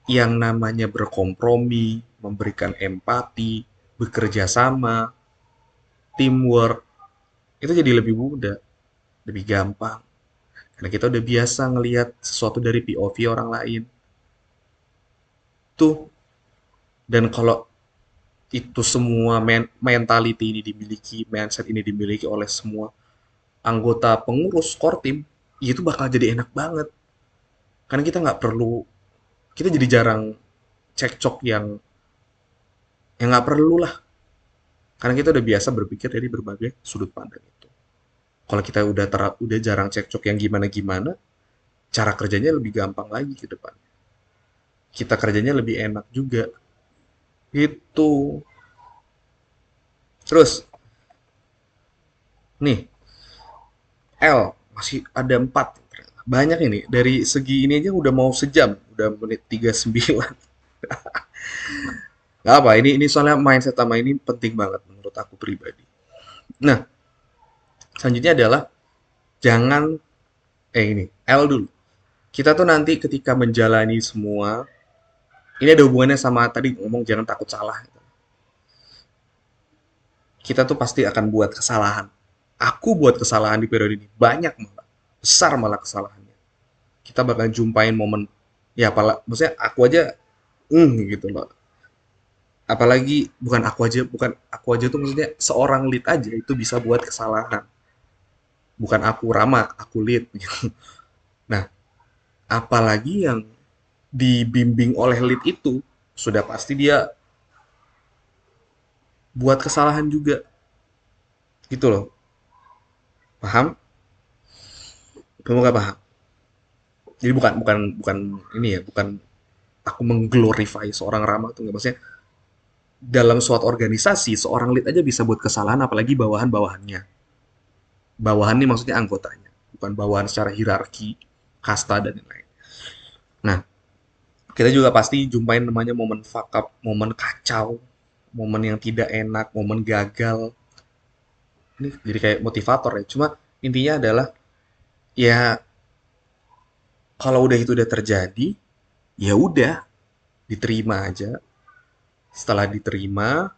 yang namanya berkompromi, memberikan empati, bekerja sama, teamwork, itu jadi lebih mudah, lebih gampang. Karena kita udah biasa ngelihat sesuatu dari POV orang lain. Tuh, dan kalau itu semua mentality ini dimiliki, mindset ini dimiliki oleh semua anggota pengurus core team, ya itu bakal jadi enak banget. Karena kita nggak perlu, kita jadi jarang cekcok yang nggak perlu lah. Karena kita udah biasa berpikir dari berbagai sudut pandang itu. Kalau kita udah jarang cekcok yang gimana-gimana, cara kerjanya lebih gampang lagi ke depan. Kita kerjanya lebih enak juga. Itu. Terus, nih, L masih ada 4. Banyak ini. Dari segi ini aja udah mau sejam. Udah menit 39. Gak apa, ini soalnya mindset sama ini penting banget menurut aku pribadi. Nah, selanjutnya adalah jangan, ini, L dulu. Kita tuh nanti ketika menjalani semua, ini ada hubungannya sama tadi ngomong jangan takut salah. Kita tuh pasti akan buat kesalahan. Aku buat kesalahan di periode ini. Banyak malah. Besar malah kesalahannya. Kita kita bakal jumpain momen, ya maksudnya aku aja gitu loh. Apalagi bukan aku aja tuh maksudnya seorang lead aja itu bisa buat kesalahan. Bukan aku Rama, aku lead gitu. Nah, apalagi yang dibimbing oleh lead itu sudah pasti dia buat kesalahan juga gitu loh. Paham? Kamu gak paham? Jadi bukan bukan bukan ini ya, bukan aku mengglorify seorang Rama tuh nggak, maksudnya dalam suatu organisasi seorang lead aja bisa buat kesalahan apalagi bawahan-bawahannya. Bawahan ini maksudnya anggotanya, bukan bawahan secara hierarki, kasta dan lain-lain. Nah, kita juga pasti jumpain namanya momen fuck up, momen kacau, momen yang tidak enak, momen gagal. Ini jadi kayak motivator ya. Cuma intinya adalah ya kalau udah terjadi, ya udah diterima aja. Setelah diterima,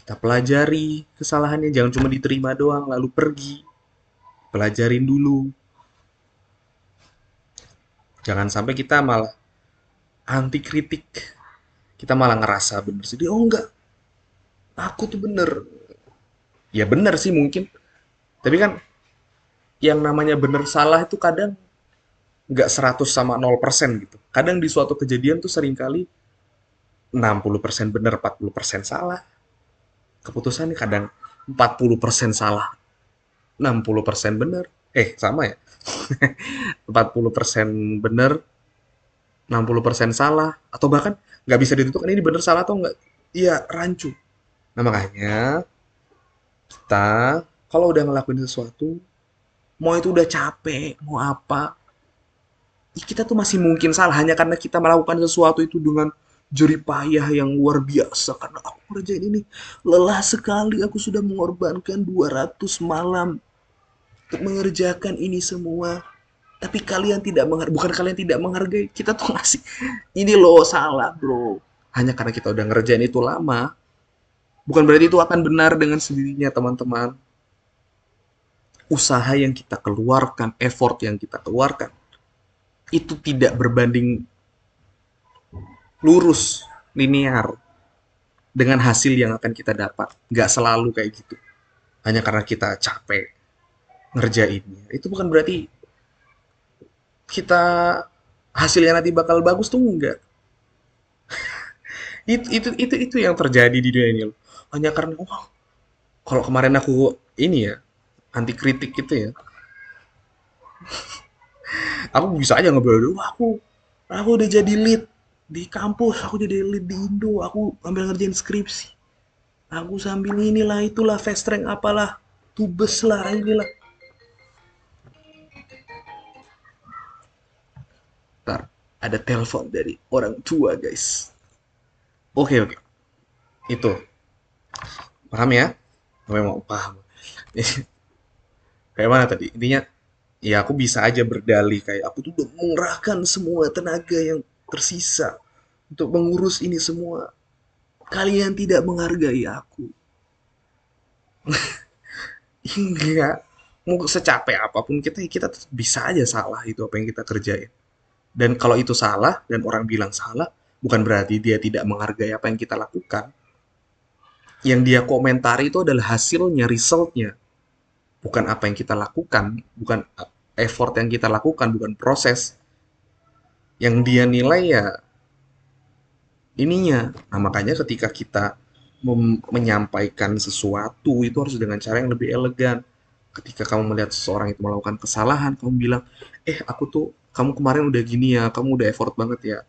kita pelajari kesalahannya. Jangan cuma diterima doang lalu pergi. Pelajarin dulu. Jangan sampai kita malah anti kritik. Kita malah ngerasa bener sih. Oh enggak, aku tuh bener. Ya bener sih mungkin. Tapi kan yang namanya bener salah itu kadang nggak 100 sama 0% gitu. Kadang di suatu kejadian tuh seringkali 60% bener, 40% salah. Keputusan nih kadang 40% salah, 60% bener. Sama ya. 40% bener, 60% salah. Atau bahkan nggak bisa ditentukan ini bener salah atau nggak. Iya, rancu. Nah makanya kita kalau udah ngelakuin sesuatu, mau itu udah capek, mau apa, kita tuh masih mungkin salah hanya karena kita melakukan sesuatu itu dengan jerih payah yang luar biasa karena aku kerjain ini lelah sekali, aku sudah mengorbankan 200 malam untuk mengerjakan ini semua, tapi kalian tidak bukan kalian tidak menghargai, kita tuh ngasih ini loh salah bro, hanya karena kita udah ngerjain itu lama, bukan berarti itu akan benar dengan sendirinya teman-teman. Usaha yang kita keluarkan, effort yang kita keluarkan itu tidak berbanding lurus, linear dengan hasil yang akan kita dapat. Nggak selalu kayak gitu. Hanya karena kita capek ngerjainnya. Itu bukan berarti kita hasilnya nanti bakal bagus tuh enggak. Itu yang terjadi di dunia ini loh. Hanya karena kalau kemarin aku ini ya anti kritik gitu ya. Aku bisa aja ngobrol, wah aku udah jadi lead di kampus, aku jadi lead di Indo, aku ambil ngerjain skripsi. Aku sambil inilah itulah fast rank apalah, tubes lah inilah. Ntar ada telepon dari orang tua guys. Oke oke, itu paham ya? Memang paham. Kayak mana tadi? Intinya ya aku bisa aja berdalih kayak aku tuh udah mengerahkan semua tenaga yang tersisa untuk mengurus ini semua. Kalian tidak menghargai aku. Enggak. Mau secapek apapun kita tetap bisa aja salah itu apa yang kita kerjain. Dan kalau itu salah dan orang bilang salah, bukan berarti dia tidak menghargai apa yang kita lakukan. Yang dia komentari itu adalah hasilnya, resultnya. Bukan apa yang kita lakukan, bukan effort yang kita lakukan, bukan proses. Yang dia nilai ya ininya. Nah, makanya ketika kita menyampaikan sesuatu itu harus dengan cara yang lebih elegan. Ketika kamu melihat seseorang itu melakukan kesalahan, kamu bilang, aku tuh, kamu kemarin udah gini ya, kamu udah effort banget ya.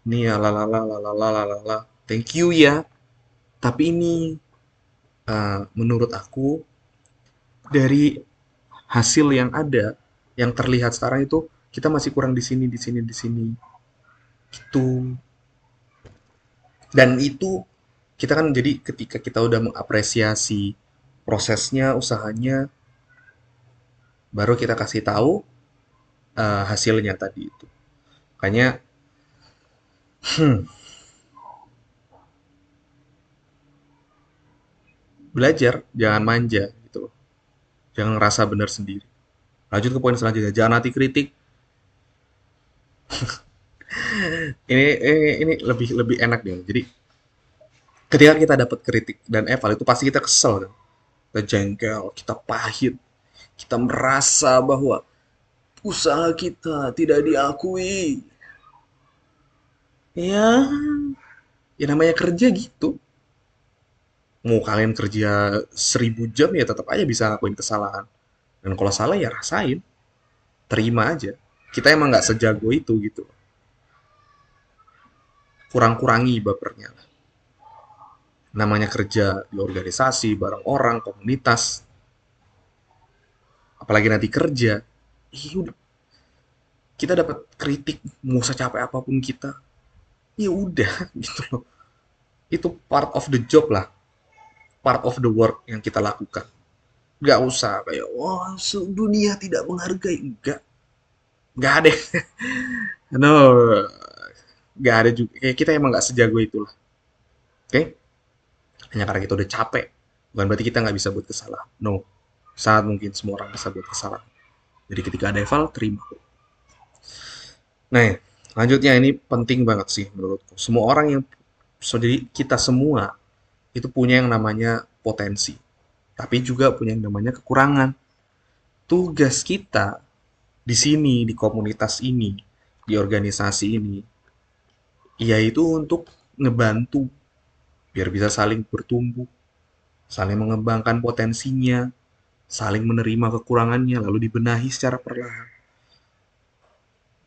Ini ya, lalala, lalala, lalala. Thank you ya. Tapi ini, menurut aku, dari hasil yang ada, yang terlihat sekarang itu, kita masih kurang di sini, di sini, di sini. Gitu. Dan itu kita kan jadi ketika kita udah mengapresiasi prosesnya, usahanya, baru kita kasih tahu hasilnya tadi itu. Makanya belajar, jangan manja gitu loh. Jangan ngerasa benar sendiri. Lanjut ke poin selanjutnya, jangan anti kritik. Ini lebih lebih enak deh. Jadi ketika kita dapat kritik dan eval itu pasti kita kesel kan. Kita jengkel, kita pahit, kita merasa bahwa usaha kita tidak diakui. Ya, ya namanya kerja gitu. Mau kalian kerja 1.000 jam ya tetap aja bisa ngakuin kesalahan. Dan kalau salah ya rasain, terima aja. Kita emang nggak sejago itu gitu. Kurang-kurangi bapernya. Namanya kerja di organisasi, bareng orang, komunitas, apalagi nanti kerja. Udah, kita dapat kritik, mau secapek apapun kita, ya udah gitu loh. Itu part of the job lah, part of the work yang kita lakukan. Nggak usah kayak, wah, dunia tidak menghargai. Nggak ada. No, nggak ada juga. Kayak kita emang nggak sejago itulah. Oke? Okay? Hanya karena kita udah capek. Bukan berarti kita nggak bisa buat kesalahan. No. Sangat mungkin semua orang bisa buat kesalahan. Jadi ketika ada eval, terima. Nah, lanjutnya ini penting banget sih menurutku. Semua orang yang, jadi kita semua itu punya yang namanya potensi. Tapi juga punya yang namanya kekurangan. Tugas kita di sini, di komunitas ini, di organisasi ini, yaitu untuk ngebantu biar bisa saling bertumbuh, saling mengembangkan potensinya, saling menerima kekurangannya, lalu dibenahi secara perlahan.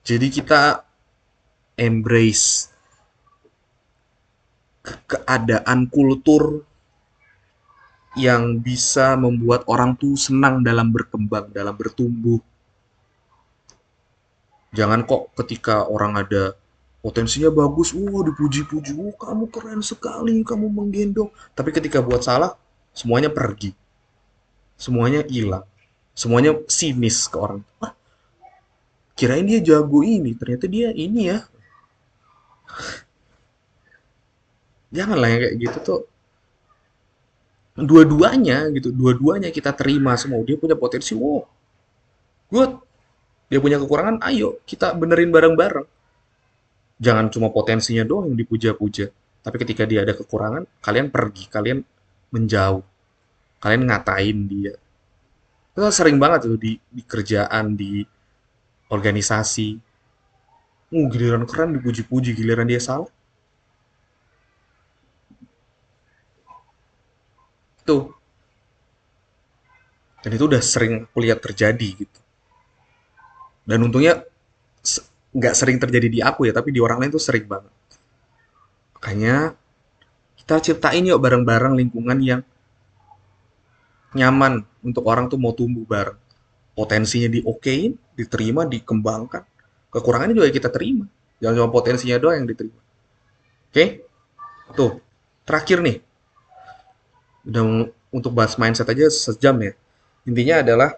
Jadi kita embrace keadaan kultur yang bisa membuat orang tuh senang dalam berkembang, dalam bertumbuh. Jangan kok ketika orang ada potensinya bagus, dipuji-puji, kamu keren sekali, kamu menggendong. Tapi ketika buat salah, semuanya pergi, semuanya hilang, semuanya sinis ke orang. Ah, kirain dia jago ini, ternyata dia ini ya. Janganlah yang kayak gitu tuh. Dua-duanya gitu, dua-duanya kita terima semua. Dia punya potensi, wow, good. Dia punya kekurangan, ayo kita benerin bareng-bareng. Jangan cuma potensinya doang yang dipuja-puja. Tapi ketika dia ada kekurangan, kalian pergi, kalian menjauh, kalian ngatain dia. Itu sering banget tuh di kerjaan, di organisasi. Giliran keren dipuji-puji, giliran dia salah. Tuh. Dan itu udah sering aku lihat terjadi gitu. Dan untungnya nggak sering terjadi di aku ya, tapi di orang lain tuh sering banget. Makanya kita ciptain yuk bareng-bareng lingkungan yang nyaman untuk orang tuh mau tumbuh bareng. Potensinya diokein, diterima, dikembangkan. Kekurangannya juga kita terima. Jangan cuma potensinya doang yang diterima. Oke? Tuh, terakhir nih. Udah untuk bahas mindset aja sejam ya. Intinya adalah,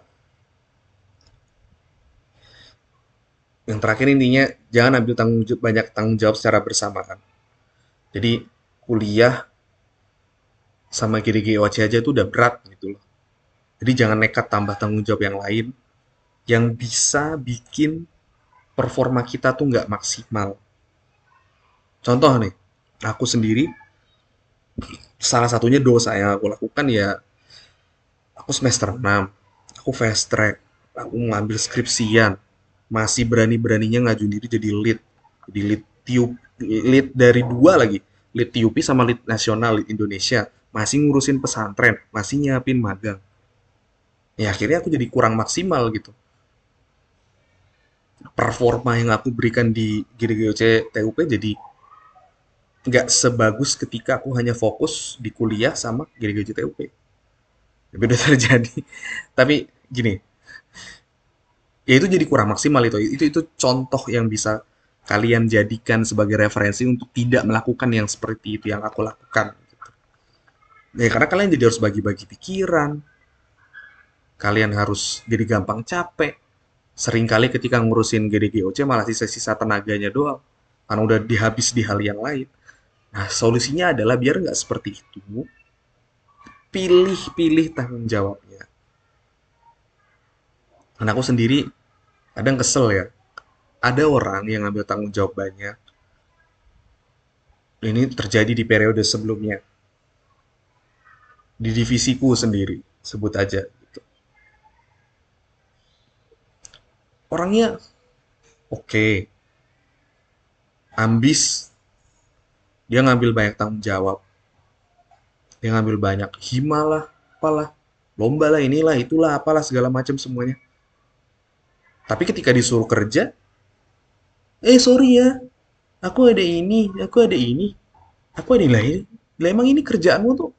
yang terakhir intinya, jangan ambil banyak tanggung jawab secara bersamaan. Jadi, kuliah sama GDGOC aja itu udah berat gitu loh. Jadi jangan nekat tambah tanggung jawab yang lain yang bisa bikin performa kita tuh nggak maksimal. Contoh nih, aku sendiri, salah satunya dosa yang aku lakukan ya, aku semester 6, aku fast track, aku ngambil skripsian, masih berani-beraninya ngajuin diri jadi lead tiup, lead dari dua lagi, lead TUP sama lead nasional, lead Indonesia, masih ngurusin pesantren, masih nyiapin magang. Ya akhirnya aku jadi kurang maksimal gitu. Performa yang aku berikan di GDGOC TUP jadi nggak sebagus ketika aku hanya fokus di kuliah sama GDGOC TUP. Tapi udah terjadi. Tapi gini, ya itu jadi kurang maksimal itu. Itu contoh yang bisa kalian jadikan sebagai referensi untuk tidak melakukan yang seperti itu yang aku lakukan. Gitu. Ya karena kalian jadi harus bagi-bagi pikiran, kalian harus jadi gampang capek. Seringkali ketika ngurusin GDGOC malah sisa-sisa tenaganya doang. Karena udah dihabis di hal yang lain. Nah, solusinya adalah biar nggak seperti itu, pilih-pilih tanggung jawabnya. Karena aku sendiri kadang kesel ya. Ada orang yang ngambil tanggung jawab banyak. Ini terjadi di periode sebelumnya, di divisiku sendiri, sebut aja. Gitu. Orangnya oke, ambis, dia ngambil banyak tanggung jawab, dia ngambil banyak hima lah, apalah, lomba lah, inilah, itulah, apalah, segala macam semuanya. Tapi ketika disuruh kerja, sorry ya, aku ada ini, aku ada ini, aku ada ini lah ini. Lah emang ini kerjaanmu tuh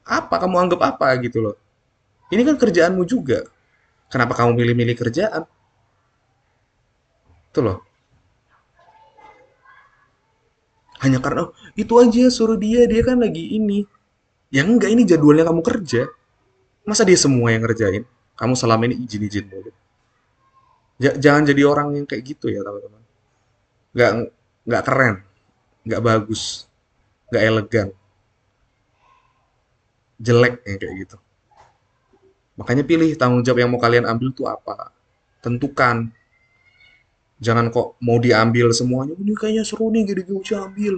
apa? Kamu anggap apa gitu loh. Ini kan kerjaanmu juga. Kenapa kamu milih-milih kerjaan? Itu loh. Hanya karena "Oh, itu aja suruh dia, dia kan lagi ini." Ya enggak, ini jadwalnya kamu kerja. Masa dia semua yang ngerjain? Kamu selama ini izin-izin mulu. Jangan jadi orang yang kayak gitu ya, teman-teman. Nggak, nggak keren, nggak bagus, nggak elegan, jelek yang kayak gitu. Makanya pilih tanggung jawab yang mau kalian ambil tuh apa. Tentukan. Jangan kok mau diambil semuanya. Ini kayaknya seru nih, gini gini ambil.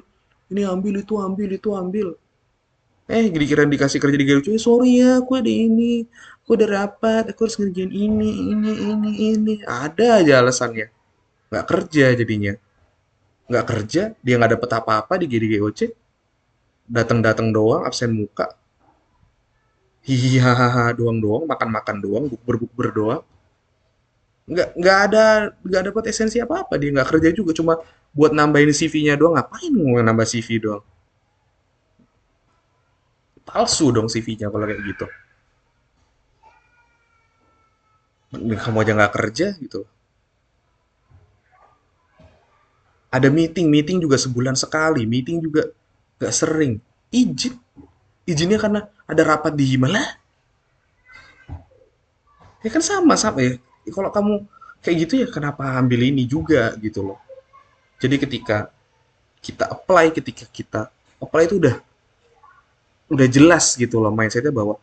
Ini ambil, itu ambil, itu ambil. Dikira dikasih kerja di Garuda, sorry ya, aku ada ini, aku ada rapat, aku harus ngerjain ini. Ada aja alasannya. Nggak kerja jadinya. Nggak kerja, dia nggak dapet apa-apa di GDGOC, datang-datang doang, absen muka, hihi hahaha doang-doang, makan-makan doang, bukber-bukber doang. Nggak dapat esensi apa-apa, dia nggak kerja juga, cuma buat nambahin CV-nya doang. Ngapain mau nambah CV doang? Palsu dong CV-nya kalau kayak gitu. Kamu aja nggak kerja gitu. Ada meeting juga sebulan sekali, meeting juga nggak sering. Izin, izinnya karena ada rapat di Himalaya. Ya kan sama-sama ya. Kalau kamu kayak gitu ya kenapa ambil ini juga gitu loh. Jadi ketika kita apply itu udah jelas gitu loh mindsetnya bahwa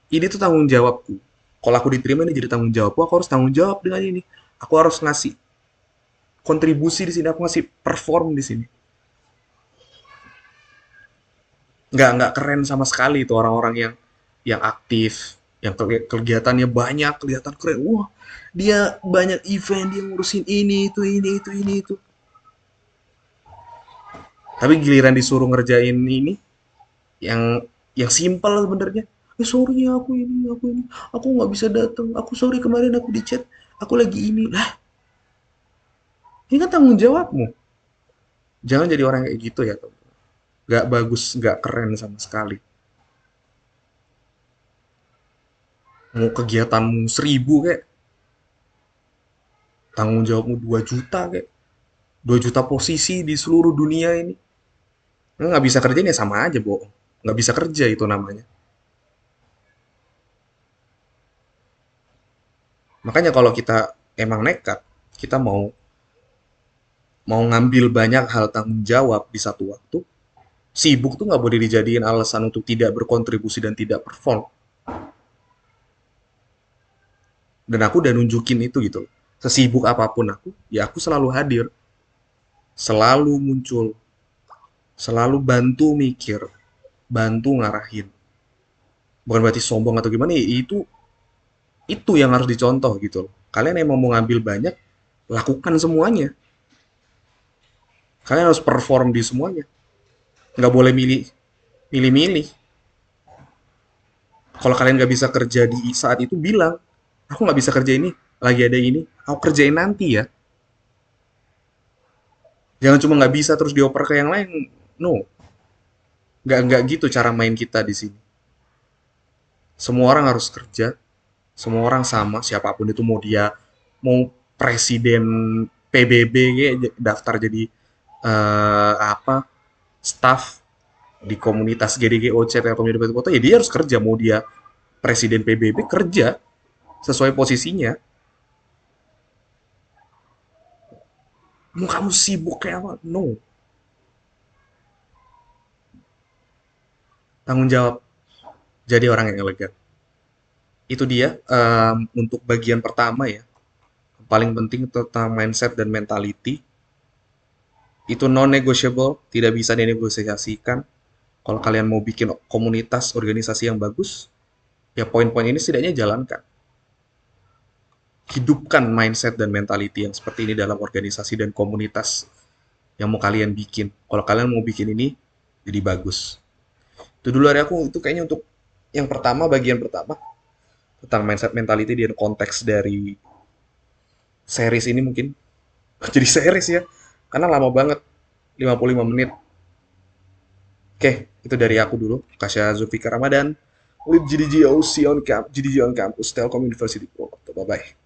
ini tuh tanggung jawabku. Kalau aku diterima ini jadi tanggung jawabku, aku harus tanggung jawab dengan ini. Aku harus ngasih kontribusi di sini, aku ngasih perform di sini. Nggak keren sama sekali itu orang-orang yang aktif, yang kegiatannya banyak, kelihatan keren. Wah, dia banyak event, dia ngurusin ini itu. Tapi giliran disuruh ngerjain ini yang simpel sebenarnya. Sorry ya, aku nggak bisa datang. Aku sorry kemarin aku di chat, aku lagi ini. Lah, ini kan tanggung jawabmu. Jangan jadi orang kayak gitu ya, teman. Nggak bagus, nggak keren sama sekali. Mau kegiatanmu 1.000 kayak, tanggung jawabmu 2 juta kayak, 2 juta posisi di seluruh dunia ini. Nggak bisa kerja ya sama aja, bohong. Nggak bisa kerja itu namanya. Makanya kalau kita emang nekat, kita mau mau ngambil banyak hal tanggung jawab di satu waktu, sibuk tuh nggak boleh dijadiin alasan untuk tidak berkontribusi dan tidak perform. Dan aku udah nunjukin itu gitu. Sesibuk apapun aku, ya aku selalu hadir, selalu muncul, selalu bantu mikir, bantu ngarahin. Bukan berarti sombong atau gimana, ya itu yang harus dicontoh gitu loh. Kalian emang mau ngambil banyak, lakukan semuanya. Kalian harus perform di semuanya. Nggak boleh milih-milih. Kalau kalian nggak bisa kerja di saat itu, bilang, aku nggak bisa kerja ini, lagi ada ini, aku kerjain nanti ya. Jangan cuma nggak bisa terus dioper ke yang lain. No, nggak gitu cara main kita di sini. Semua orang harus kerja, semua orang sama, siapapun itu, mau presiden PBB kayak daftar jadi apa staff di komunitas GDGOC atau komunitas foto, ya dia harus kerja. Mau dia presiden PBB, kerja sesuai posisinya. Mau kamu sibuk kayak apa? No. Tanggung jawab. Jadi orang yang elegan. Itu dia untuk bagian pertama ya. paling penting tentang mindset dan mentality. Itu non-negotiable, tidak bisa dinegosiasikan. Kalau kalian mau bikin komunitas, organisasi yang bagus, ya poin-poin ini setidaknya jalankan. Hidupkan mindset dan mentality yang seperti ini dalam organisasi dan komunitas yang mau kalian bikin. Kalau kalian mau bikin ini, jadi bagus. Itu dulu dari aku, itu kayaknya untuk yang pertama, bagian pertama, tentang mindset mentality dan konteks dari series ini mungkin. Jadi series ya, karena lama banget, 55 menit. Oke, itu dari aku dulu. Kasya Zulfikar Ramadan, Lead GDG OC on Campus, Telkom University Purwokerto. Bye-bye.